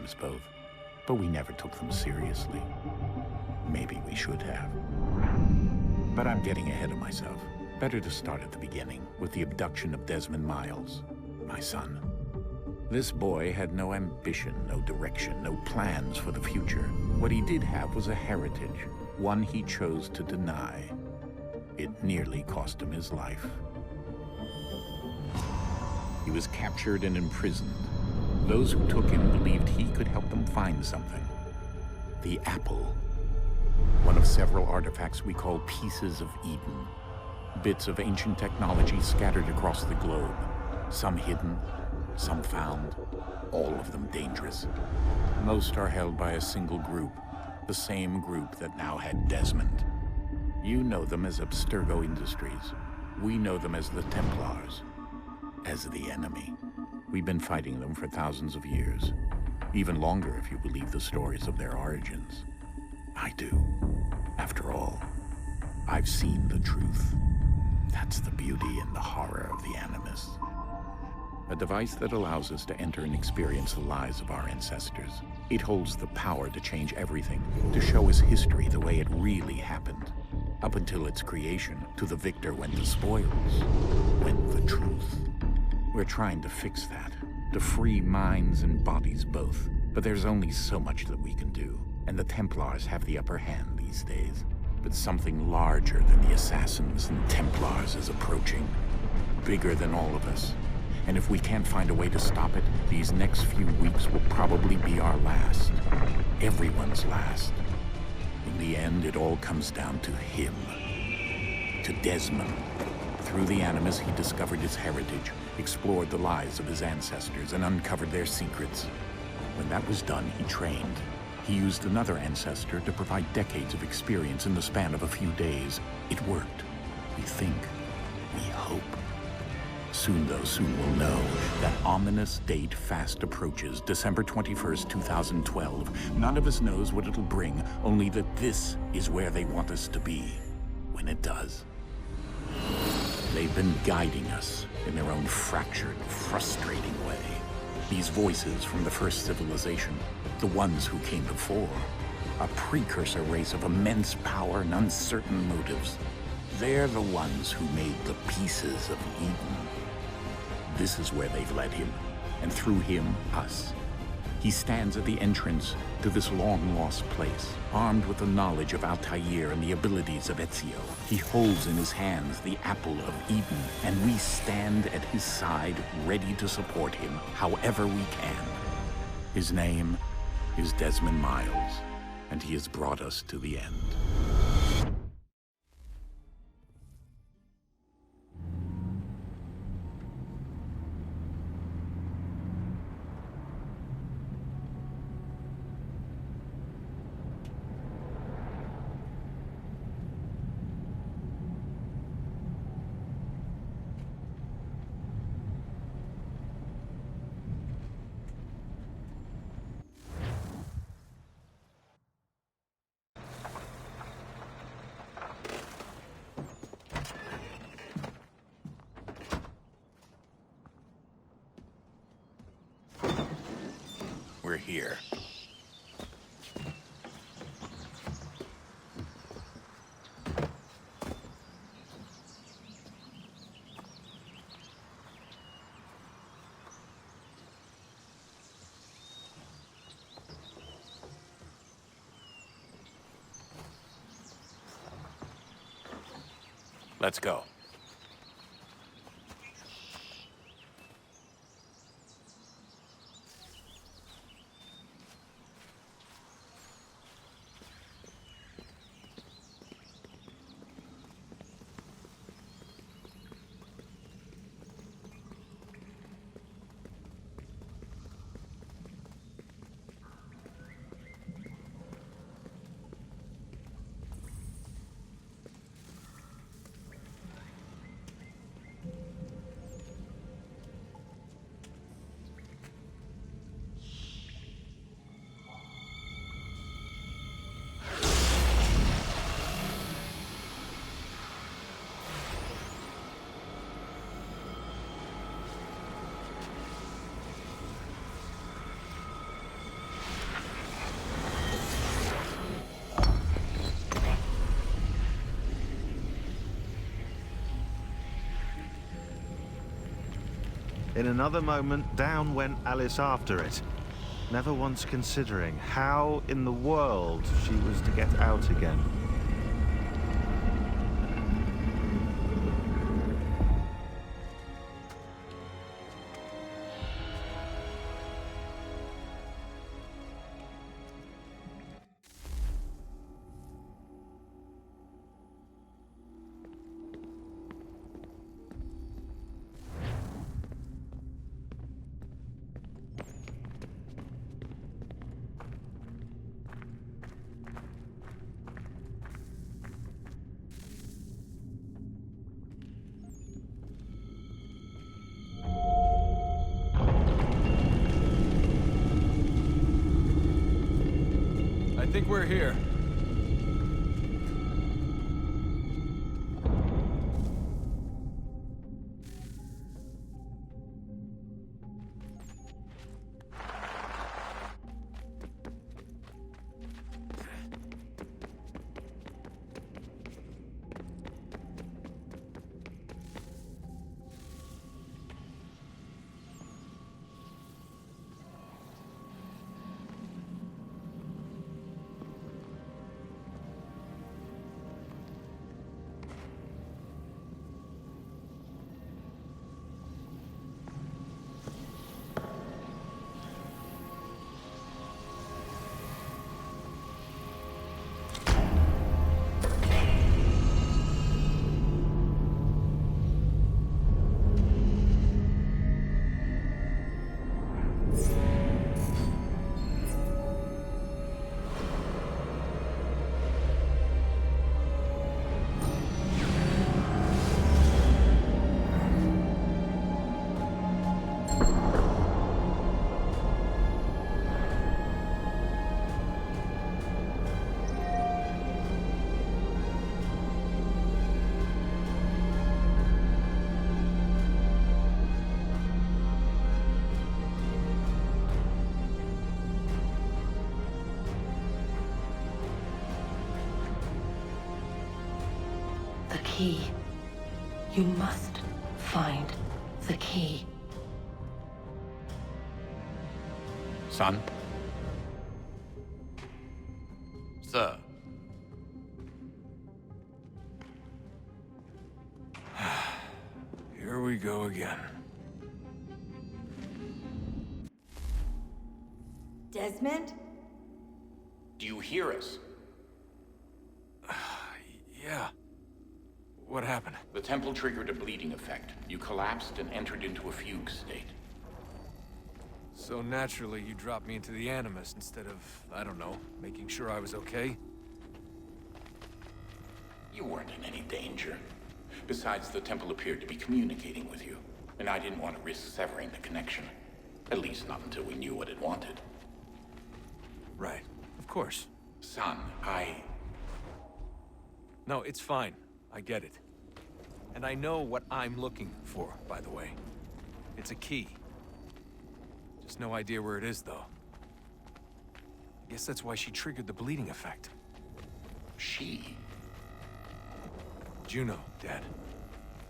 sometimes both. But we never took them seriously. Maybe we should have. But I'm getting ahead of myself. Better to start at the beginning, with the abduction of Desmond Miles, my son. This boy had no ambition, no direction, no plans for the future. What he did have was a heritage, one he chose to deny. It nearly cost him his life. He was captured and imprisoned. Those who took him believed he could help them find something. The apple. One of several artifacts we call Pieces of Eden. Bits of ancient technology scattered across the globe. Some hidden, some found, all of them dangerous. Most are held by a single group, the same group that now had Desmond. You know them as Abstergo Industries. We know them as the Templars, as the enemy. We've been fighting them for thousands of years, even longer if you believe the stories of their origins. I do. After all, I've seen the truth. That's the beauty and the horror of the Animus. A device that allows us to enter and experience the lives of our ancestors. It holds the power to change everything, to show us history the way it really happened. Up until its creation, to the victor went the spoils, went the truth. We're trying to fix that, to free minds and bodies both. But there's only so much that we can do, and the Templars have the upper hand these days. But something larger than the Assassins and Templars is approaching, bigger than all of us. And if we can't find a way to stop it, these next few weeks will probably be our last. Everyone's last. In the end, it all comes down to him. To Desmond. Through the Animus, he discovered his heritage, explored the lives of his ancestors, and uncovered their secrets. When that was done, he trained. He used another ancestor to provide decades of experience in the span of a few days. It worked. We think. We hope. Soon, though, soon we'll know. That ominous date fast approaches, December 21st, 2012. None of us knows what it'll bring, only that this is where they want us to be, when it does. They've been guiding us in their own fractured, frustrating way. These voices from the first civilization, the ones who came before, a precursor race of immense power and uncertain motives. They're the ones who made the Pieces of Eden. This is where they've led him, and through him, us. He stands at the entrance to this long-lost place, armed with the knowledge of Altair and the abilities of Ezio. He holds in his hands the Apple of Eden, and we stand at his side, ready to support him however we can. His name is Desmond Miles, and he has brought us to the end. We're here. Let's go. In another moment, down went Alice after it, never once considering how in the world she was to get out again. I think we're here. The key. You must find the key. Son? Sir. Here we go again. Desmond? Do you hear us? Yeah. What happened? The temple triggered a bleeding effect. You collapsed and entered into a fugue state. So naturally, you dropped me into the Animus instead of, I don't know, making sure I was okay? You weren't in any danger. Besides, the temple appeared to be communicating with you, and I didn't want to risk severing the connection. At least not until we knew what it wanted. Right. Of course. Son, No, it's fine. I get it. And I know what I'm looking for, by the way. It's a key. Just no idea where it is, though. I guess that's why she triggered the bleeding effect. She? Juno, Dad.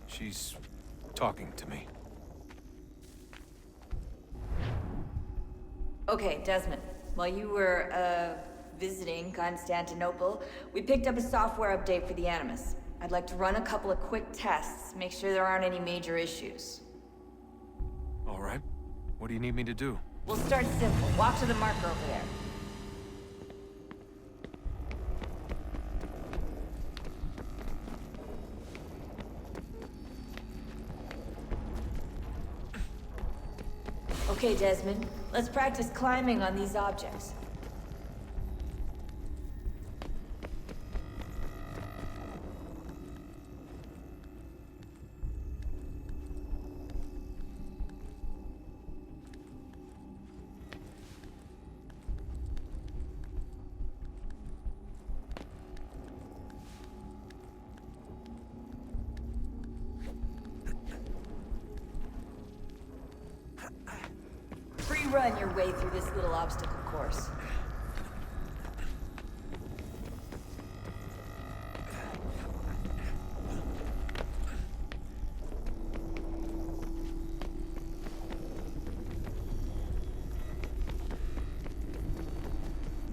She's talking to me. Okay, Desmond. While you were, visiting Constantinople, we picked up a software update for the Animus. I'd like to run a couple of quick tests, make sure there aren't any major issues. All right. What do you need me to do? We'll start simple. Walk to the marker over there. Okay, Desmond. Let's practice climbing on these objects. Run your way through this little obstacle course.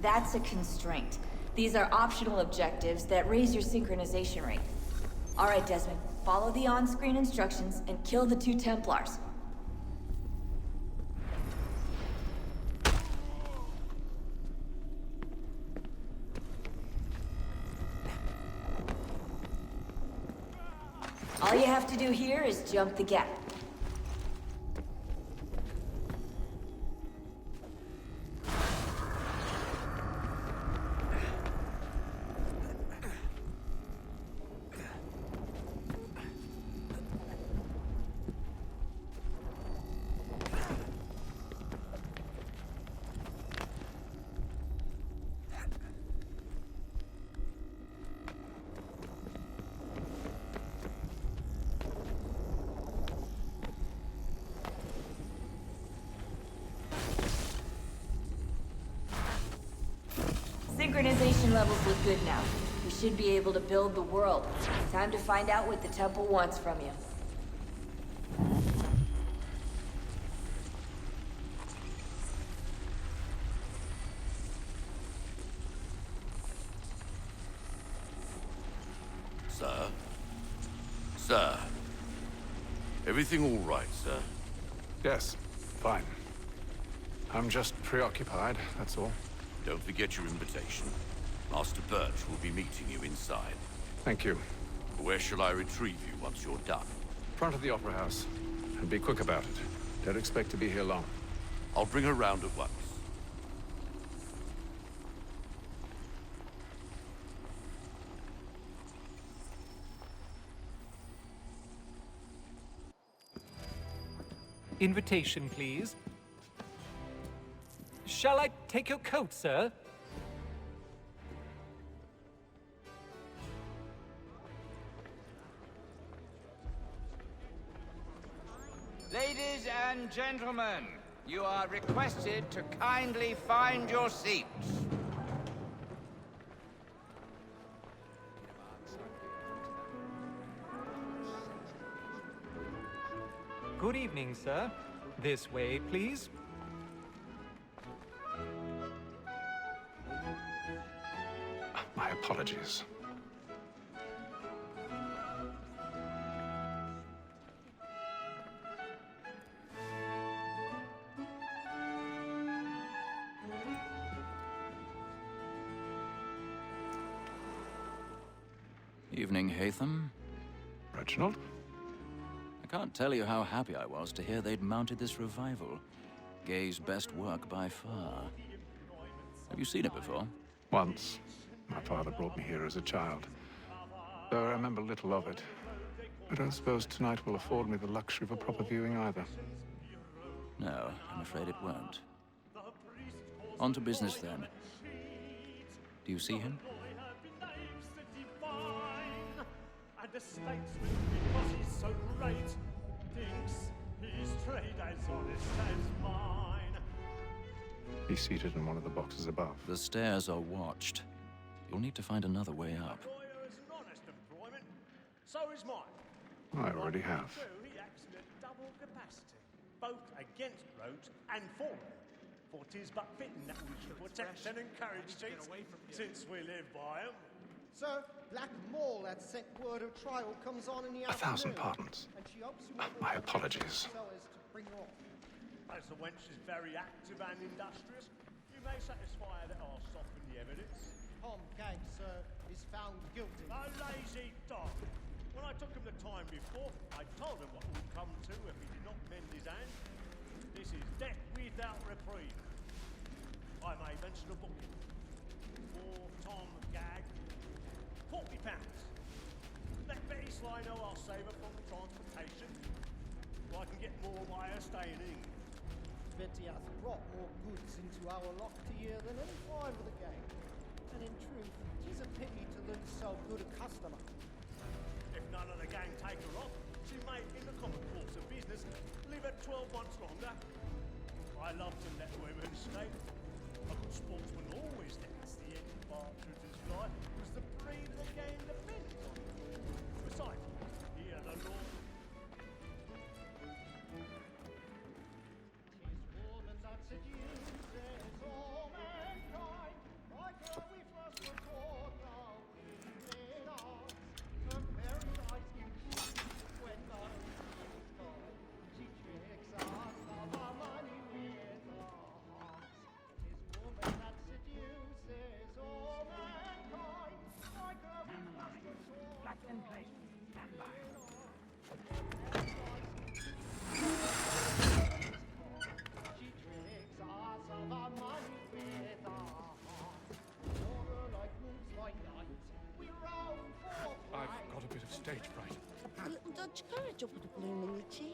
That's a constraint. These are optional objectives that raise your synchronization rate. Alright, Desmond. Follow the on-screen instructions and kill the 2 Templars. All you have to do here is jump the gap. Synchronization levels look good now. We should be able to build the world. Time to find out what the temple wants from you. Sir? Sir? Everything all right, sir? Yes, fine. I'm just preoccupied, that's all. Don't forget your invitation. Master Birch will be meeting you inside. Thank you. Where shall I retrieve you once you're done? Front of the Opera House. And be quick about it. Don't expect to be here long. I'll bring her round at once. Invitation, please. Shall I take your coat, sir? Ladies and gentlemen, you are requested to kindly find your seats. Good evening, sir. This way, please. My apologies. Evening, Haytham. Reginald? I can't tell you how happy I was to hear they'd mounted this revival. Gay's best work by far. Have you seen it before? Once. My father brought me here as a child. Though I remember little of it. I don't suppose tonight will afford me the luxury of a proper viewing either. No, I'm afraid it won't. On to business then. Do you see him? And the statesman, because he's so great, thinks his trade as honest as mine. He's seated in one of the boxes above. The stairs are watched. You'll need to find another way up. Lawyer is an honest employment, so is mine. I already have. He acts in a double capacity, both against roads and for them. For 'tis but fitting that we should protect and encourage cheats, since we live by 'em. Sir, Black Mall had sent word of trial comes on in the afternoon. 1,000 pardons. And she hopes you My apologies. so as to bring her off. As the wench is very active and industrious, you may satisfy that I'll soften the evidence. Tom Gag, sir, is found guilty. A lazy dog. When I took him the time before, I told him what would come to if he did not mend his hand. This is death without reprieve. I may mention a booking. For Tom Gag, £40. Let Betty Sly know I'll save her from the transportation, so I can get more by her staying in. Betty hath brought more goods into our locked year than any five of the gang. And in truth, 'tis a pity to lose so good a customer. If none of the gang take her off, she may, in the common course of business, live at 12 months longer. I love to let women stay. A good sportsman always lets the end partridges fly, because the breed of the game depends on it. Besides, hear the law. Tis woman that seduces all mankind, She tricks us of our money with our hearts. Water like moves by night. We roam for I've got a bit of stage fright. A little Dutch courage will put a bloom in your cheek.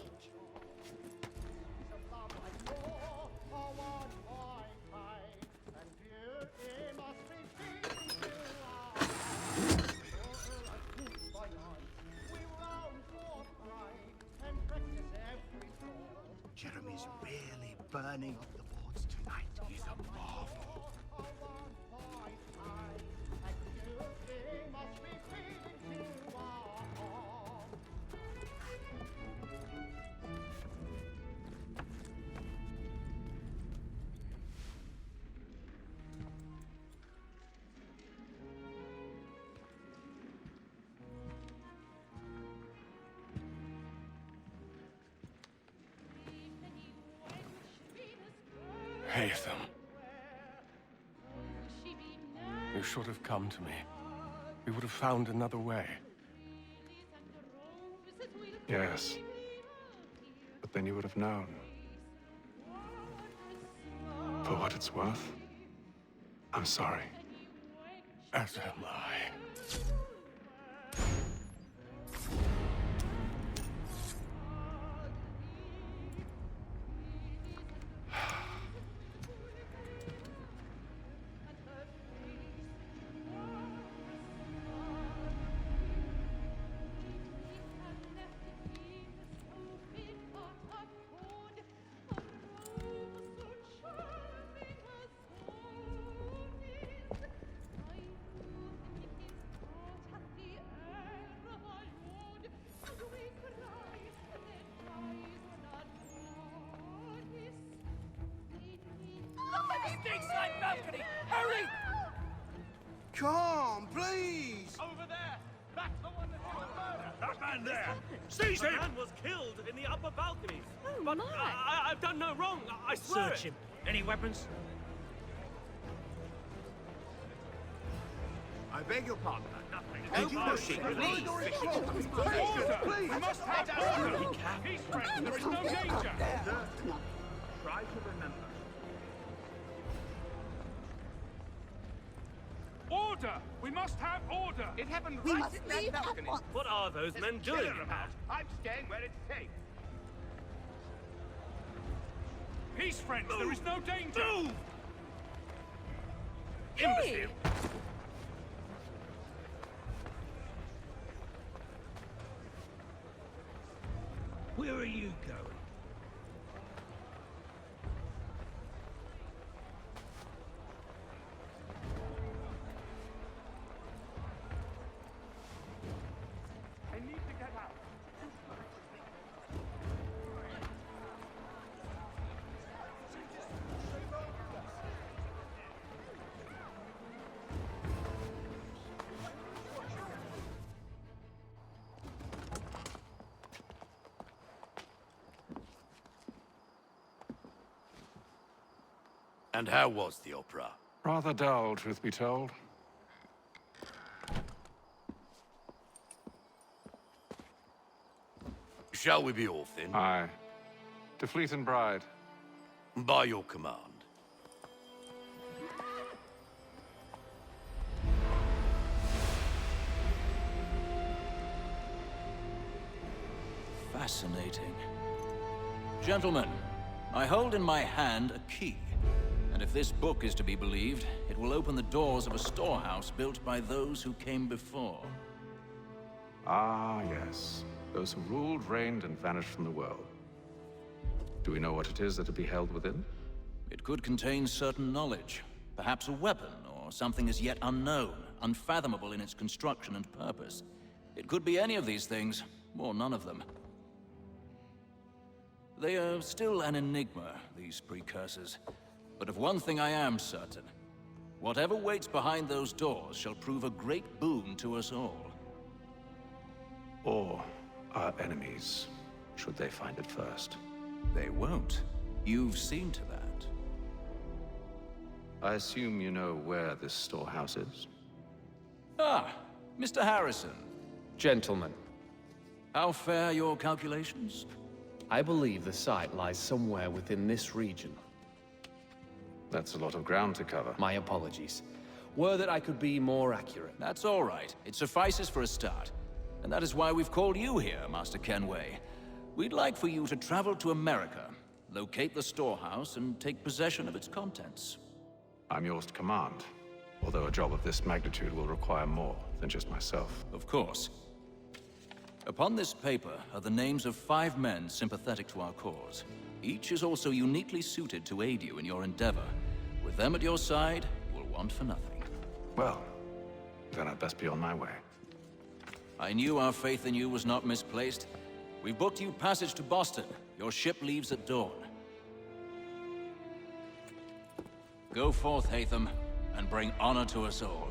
Jeremy's really burning up the boards tonight. He's a marvel. Haytham. You should have come to me. We would have found another way. Yes. But then you would have known. For what it's worth, I'm sorry. As am I. Balcony! Hurry! Come, please! Over there! That's the one that did the murder! That man there! Seize him! The man was killed in the upper balconies. Oh, but my. I've done no wrong. I swear Search him. Any weapons? I beg your pardon. Nothing. No pushing, please! Please! We must have order! Peace, friends! There is no danger! Try to remember. Order! We must have order! It happened We right must in that leave at balcony. once. What are those men doing? I'm staying where it's safe. Peace, friends! There is no danger! Move! Hey! Where are you going? I need to get out. And how was the opera? Rather dull, truth be told. Shall we be off then? Aye. To Fleet and Bride. By your command. Fascinating. Gentlemen, I hold in my hand a key. And if this book is to be believed, it will open the doors of a storehouse built by those who came before. Ah, yes. Those who ruled, reigned, and vanished from the world. Do we know what it is that to be held within? It could contain certain knowledge. Perhaps a weapon, or something as yet unknown, unfathomable in its construction and purpose. It could be any of these things, or none of them. They are still an enigma, these precursors. But of one thing I am certain. Whatever waits behind those doors shall prove a great boon to us all. Or our enemies, should they find it first. They won't. You've seen to that. I assume you know where this storehouse is? Ah, Mr. Harrison. Gentlemen, How fare your calculations? I believe the site lies somewhere within this region. That's a lot of ground to cover. My apologies. Were that I could be more accurate. That's all right. It suffices for a start. And that is why we've called you here, Master Kenway. We'd like for you to travel to America, locate the storehouse, and take possession of its contents. I'm yours to command, although a job of this magnitude will require more than just myself. Of course. Upon this paper are the names of 5 men sympathetic to our cause. Each is also uniquely suited to aid you in your endeavor. With them at your side, you will want for nothing. Well, then I'd best be on my way. I knew our faith in you was not misplaced. We've booked you passage to Boston. Your ship leaves at dawn. Go forth, Hatham, and bring honor to us all.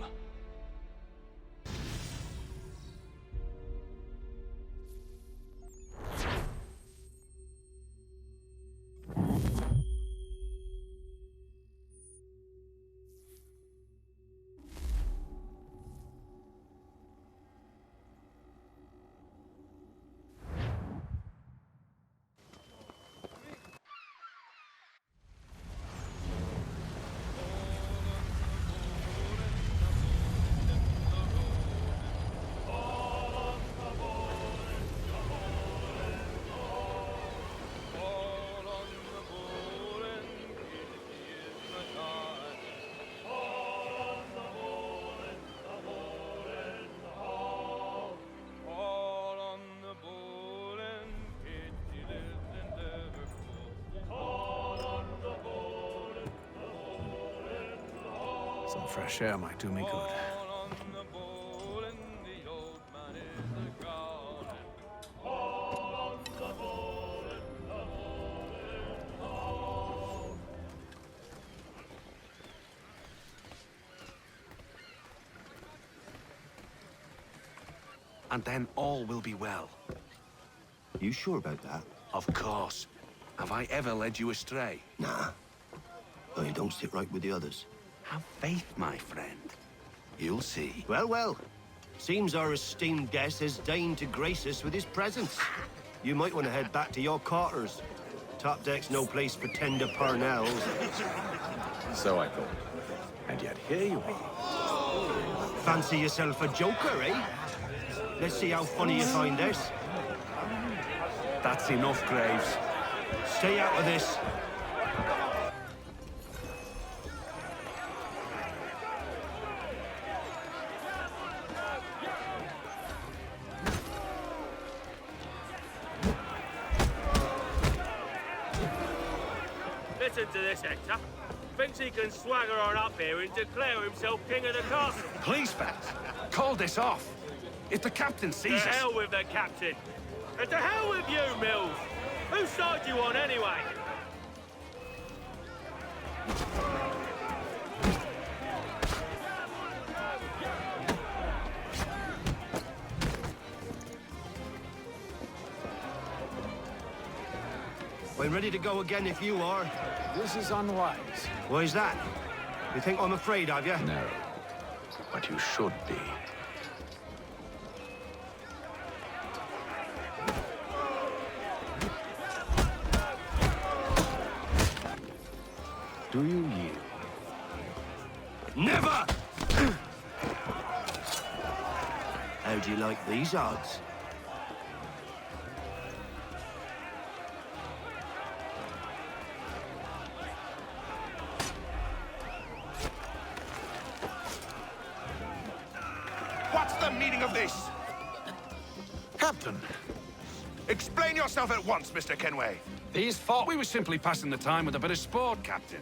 Some fresh air might do me good. And then all will be well. You sure about that? Of course. Have I ever led you astray? Nah. Oh, you don't sit right with the others. Have faith, my friend. You'll see. Well, well. Seems our esteemed guest has deigned to grace us with his presence. You might want to head back to your quarters. Top deck's no place for tender parnells. So I thought. And yet here you are. Fancy yourself a joker, eh? Let's see how funny you find this. That's enough, Graves. Stay out of this. Listen to this, Hector. Thinks he can swagger on up here and declare himself king of the castle. Please, Spence. Call this off. If the captain sees us... To hell with the captain. And to hell with you, Mills. Whose side you on, anyway? I'm ready to go again if you are. This is unwise. Why's that? You think I'm afraid of you? No. But you should be. Do you yield? Never! How do you like these odds? What's the meaning of this? Captain! Explain yourself at once, Mr. Kenway. These thought we were simply passing the time with a bit of sport, Captain.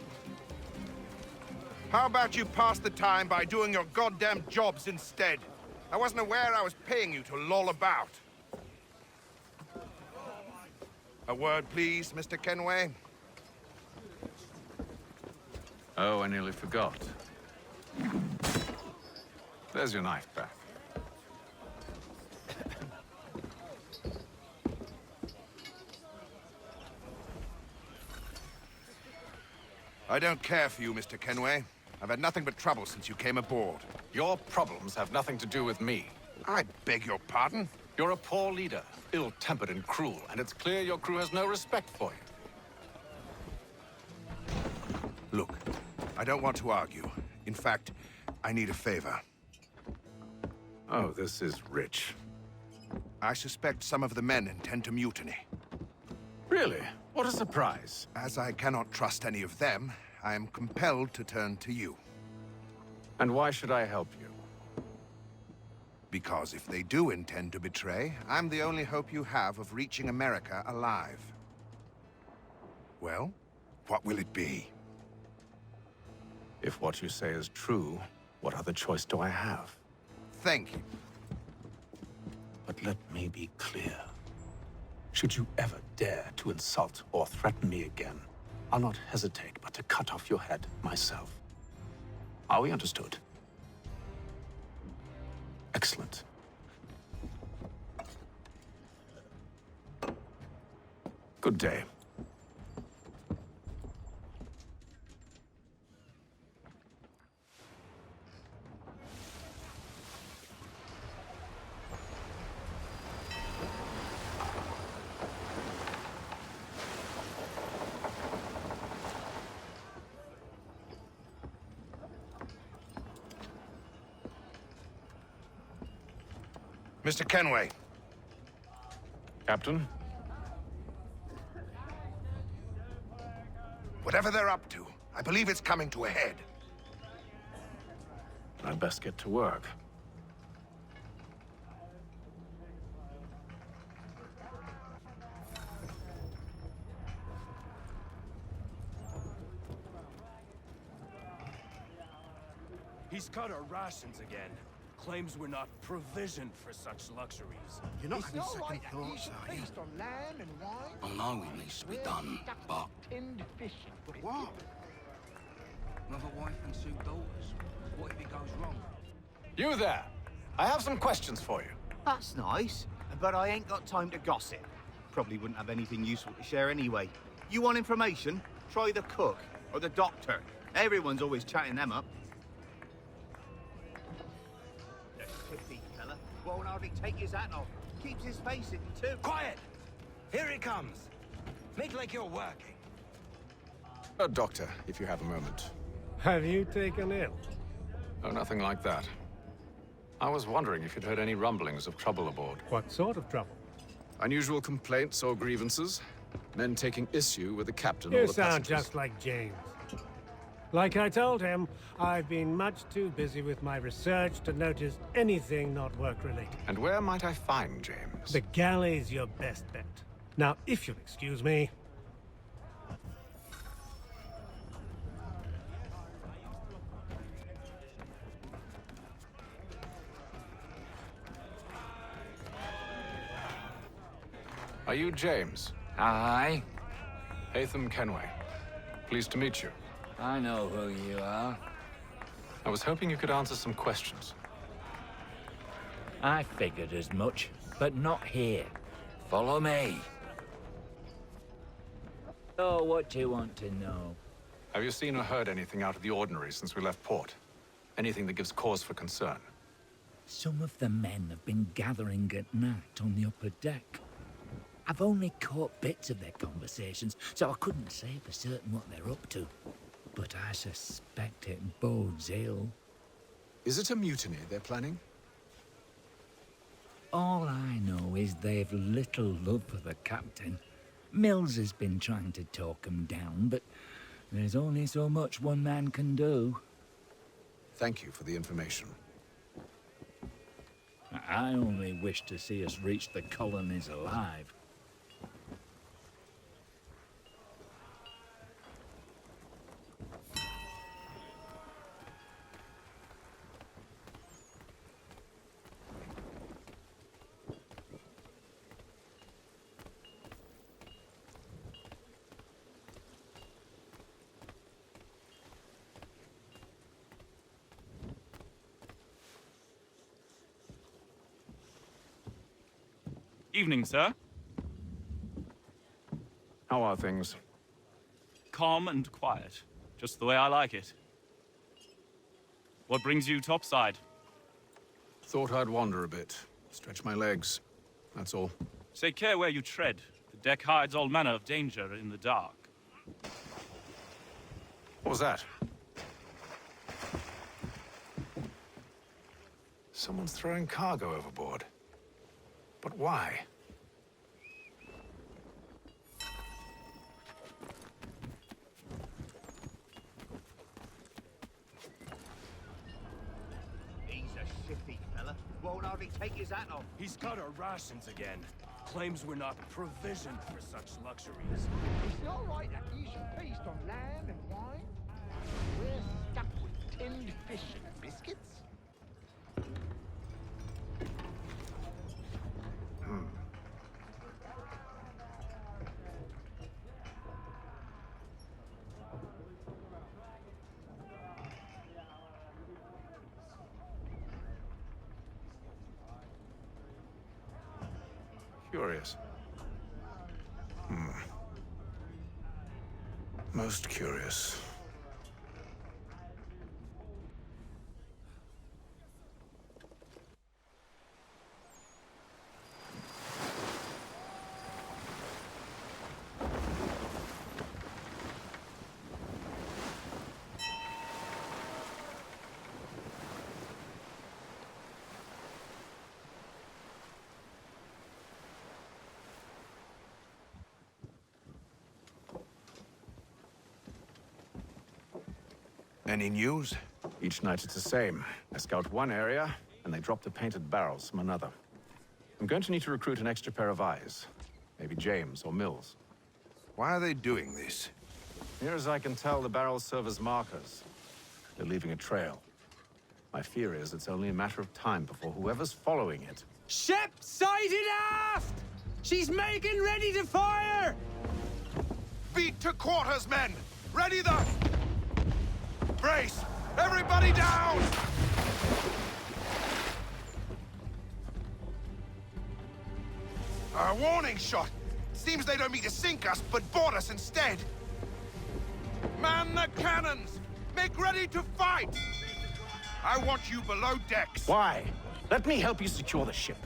How about you pass the time by doing your goddamn jobs instead? I wasn't aware I was paying you to loll about. A word, please, Mr. Kenway. Oh, I nearly forgot. There's your knife, Beth. I don't care for you, Mr. Kenway. I've had nothing but trouble since you came aboard. Your problems have nothing to do with me. I beg your pardon? You're a poor leader, ill-tempered and cruel, and it's clear your crew has no respect for you. Look, I don't want to argue. In fact, I need a favor. Oh, this is rich. I suspect some of the men intend to mutiny. Really? What a surprise. As I cannot trust any of them, I am compelled to turn to you. And why should I help you? Because if they do intend to betray, I'm the only hope you have of reaching America alive. Well, what will it be? If what you say is true, what other choice do I have? Thank you. But let me be clear. Should you ever dare to insult or threaten me again, I'll not hesitate but to cut off your head myself. Are we understood? Excellent. Good day. Mr. Kenway. Captain? Whatever they're up to, I believe it's coming to a head. I'd best get to work. He's cut our rations again. Claims we're not provisioned for such luxuries. You're not having second thoughts, are you? On lamb and wine. I know it needs to be done, but... Tinned fish. What? Another wife and 2 daughters. What if it goes wrong? You there! I have some questions for you. That's nice, but I ain't got time to gossip. Probably wouldn't have anything useful to share anyway. You want information? Try the cook or the doctor. Everyone's always chatting them up. Won't hardly take his hat off. Keeps his face hidden too. Quiet! Here he comes. Make like you're working. Doctor, if you have a moment. Have you taken ill? Oh, nothing like that. I was wondering if you'd heard any rumblings of trouble aboard. What sort of trouble? Unusual complaints or grievances? Men taking issue with the captain You or the sound passengers? just like James. Like I told him, I've been much too busy with my research to notice anything not work-related. And where might I find James? The galley's your best bet. Now, if you'll excuse me... Are you James? Aye. Haytham Kenway. Pleased to meet you. I know who you are. I was hoping you could answer some questions. I figured as much, but not here. Follow me. So, what do you want to know? Have you seen or heard anything out of the ordinary since we left port? Anything that gives cause for concern? Some of the men have been gathering at night on the upper deck. I've only caught bits of their conversations, so I couldn't say for certain what they're up to. But I suspect it bodes ill. Is it a mutiny they're planning? All I know is they've little love for the captain. Mills has been trying to talk him down, but there's only so much one man can do. Thank you for the information. I only wish to see us reach the colonies alive. Evening, sir. How are things? Calm and quiet. Just the way I like it. What brings you topside? Thought I'd wander a bit. Stretch my legs. That's all. Take care where you tread. The deck hides all manner of danger in the dark. What was that? Someone's throwing cargo overboard. But why? He's a shifty fella. Won't hardly take his hat off. He's cut our rations again. Claims we're not provisioned for such luxuries. Is it all right that you should feast on lamb and wine? We're stuck with tinned fish and biscuits. Curious. Most curious. Any news? Each night it's the same. I scout one area, and they drop the painted barrels from another. I'm going to need to recruit an extra pair of eyes. Maybe James or Mills. Why are they doing this? Near as I can tell, the barrels serve as markers. They're leaving a trail. My fear is it's only a matter of time before whoever's following it... Ship sighted aft! She's making ready to fire! Beat to quarters, men! Ready the... Brace! Everybody down! A warning shot! Seems they don't mean to sink us, but board us instead. Man the cannons! Make ready to fight! I want you below decks. Why? Let me help you secure the ship.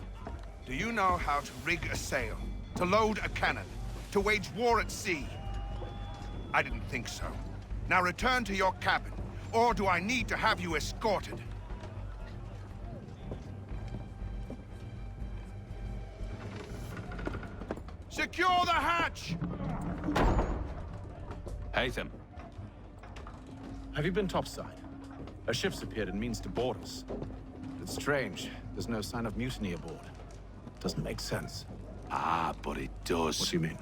Do you know how to rig a sail? To load a cannon? To wage war at sea? I didn't think so. Now return to your cabin. Or do I need to have you escorted? Secure the hatch! Haytham. Have you been topside? A ship's appeared and means to board us. It's strange. There's no sign of mutiny aboard. Doesn't make sense. Ah, but it does. What do you mean?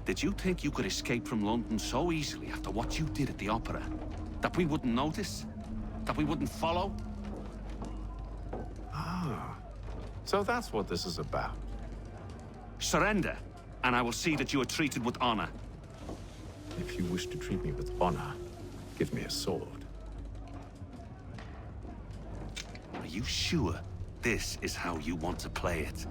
Did you think you could escape from London so easily after what you did at the Opera? That we wouldn't notice? That we wouldn't follow? Ah. So that's what this is about. Surrender, and I will see that you are treated with honor. If you wish to treat me with honor, give me a sword. Are you sure this is how you want to play it?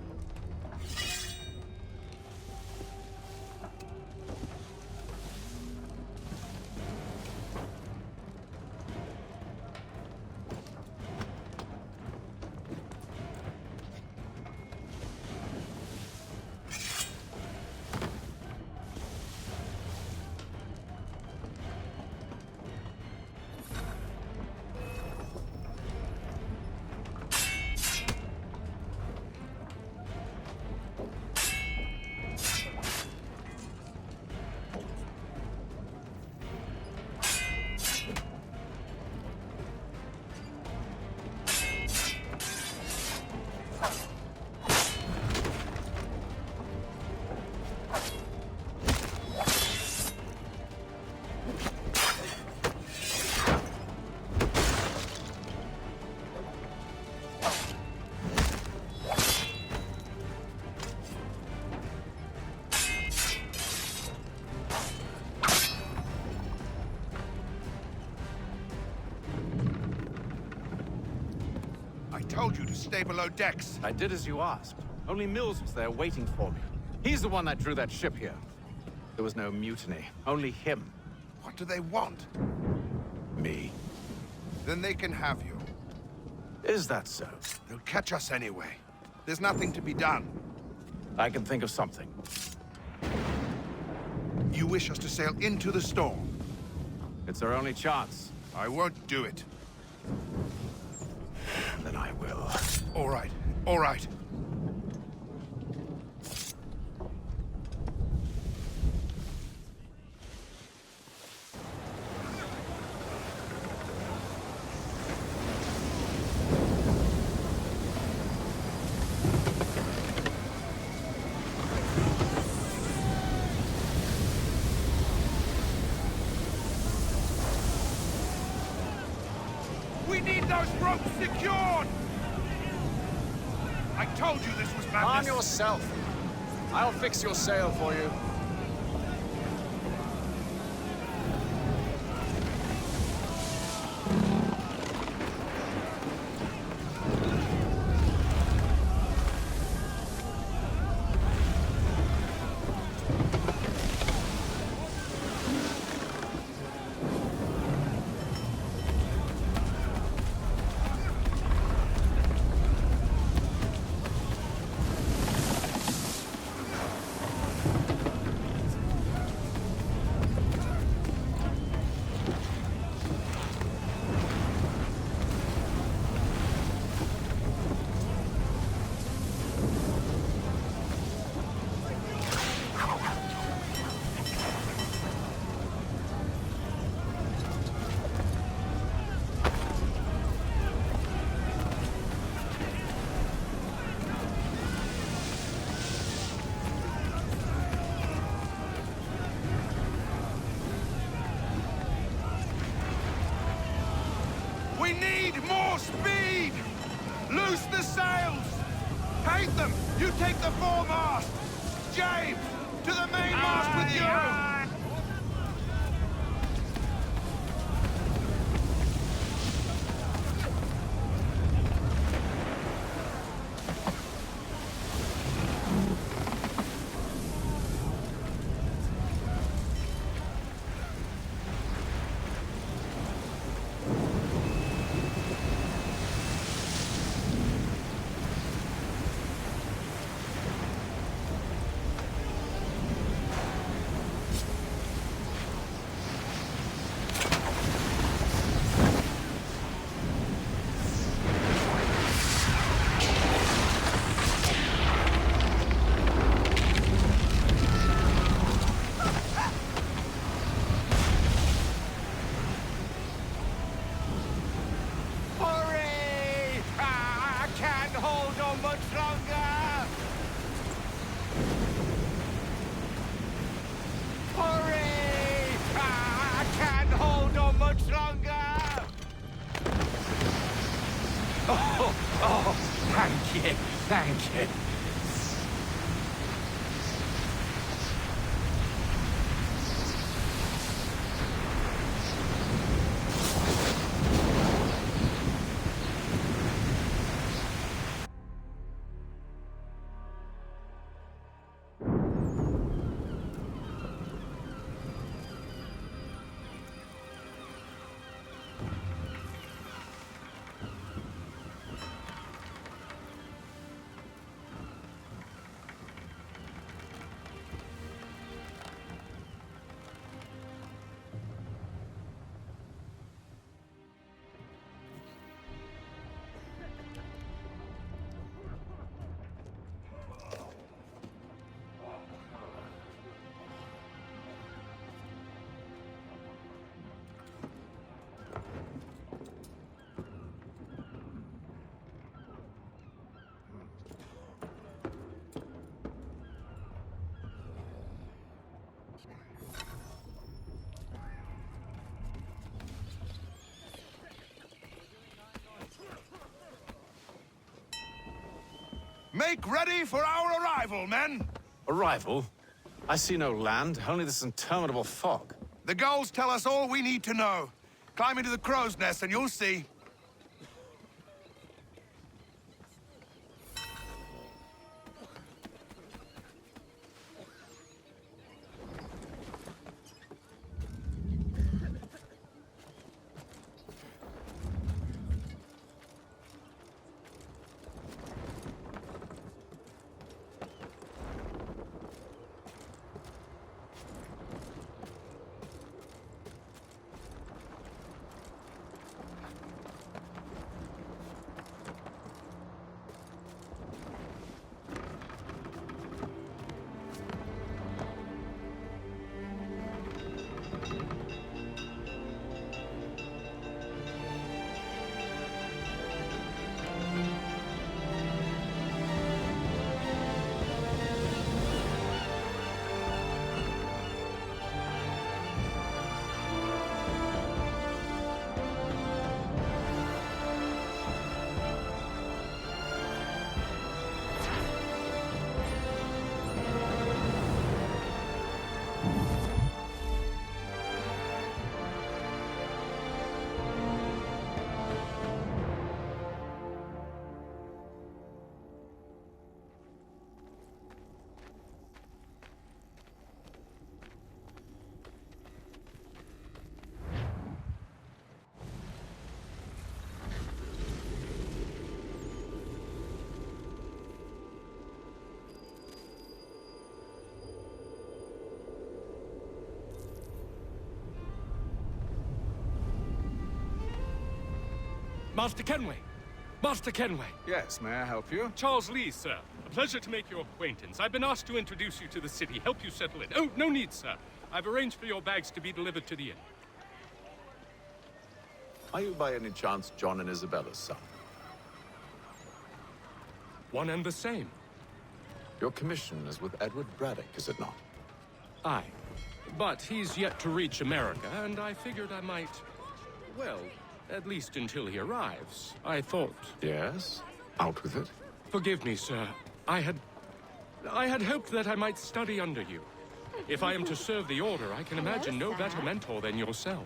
Told you to stay below decks. I did as you asked. Only Mills was there waiting for me. He's the one that drew that ship here. There was no mutiny, only him. What do they want? Me. Then they can have you. Is that so? They'll catch us anyway. There's nothing to be done. I can think of something. You wish us to sail into the storm? It's our only chance. I won't do it. Then I will. All right, all right. We need those ropes secured! I told you this was madness. Calm yourself. I'll fix your sail for you. We need more speed! Loose the sails! Paint them! You take the foremast! James, to the mainmast with you! Oh, thank you, thank you. Make ready for our arrival, men! Arrival? I see no land, only this interminable fog. The gulls tell us all we need to know. Climb into the crow's nest and you'll see. Master Kenway! Master Kenway! Yes, may I help you? Charles Lee, sir. A pleasure to make your acquaintance. I've been asked to introduce you to the city, help you settle in. Oh, no need, sir. I've arranged for your bags to be delivered to the inn. Are you by any chance John and Isabella's son? One and the same. Your commission is with Edward Braddock, is it not? Aye. But he's yet to reach America, and I figured I might... Well, at least until he arrives. I thought... Yes? Out with it. Forgive me, sir. I had hoped that I might study under you. If I am to serve the Order, I can imagine no better mentor than yourself.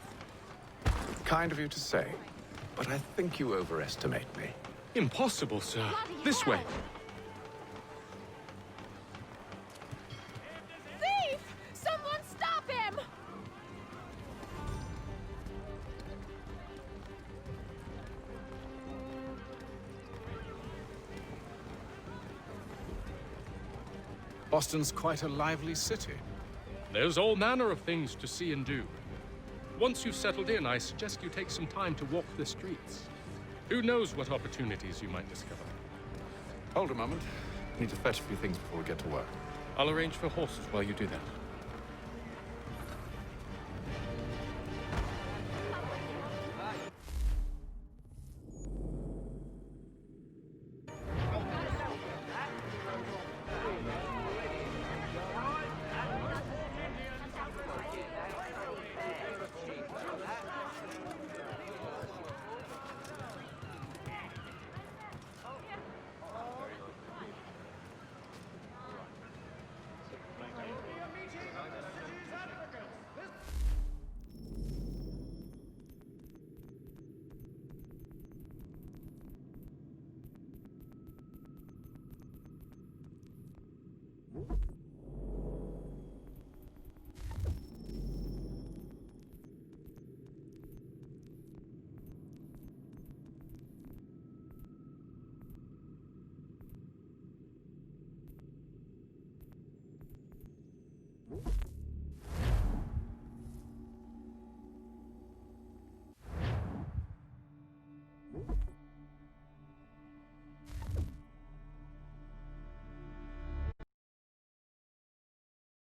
Kind of you to say, but I think you overestimate me. Impossible, sir. This way. Thief! Someone stop him! Boston's quite a lively city. There's all manner of things to see and do. Once you've settled in, I suggest you take some time to walk the streets. Who knows what opportunities you might discover. Hold a moment. Need to fetch a few things before we get to work. I'll arrange for horses while you do that.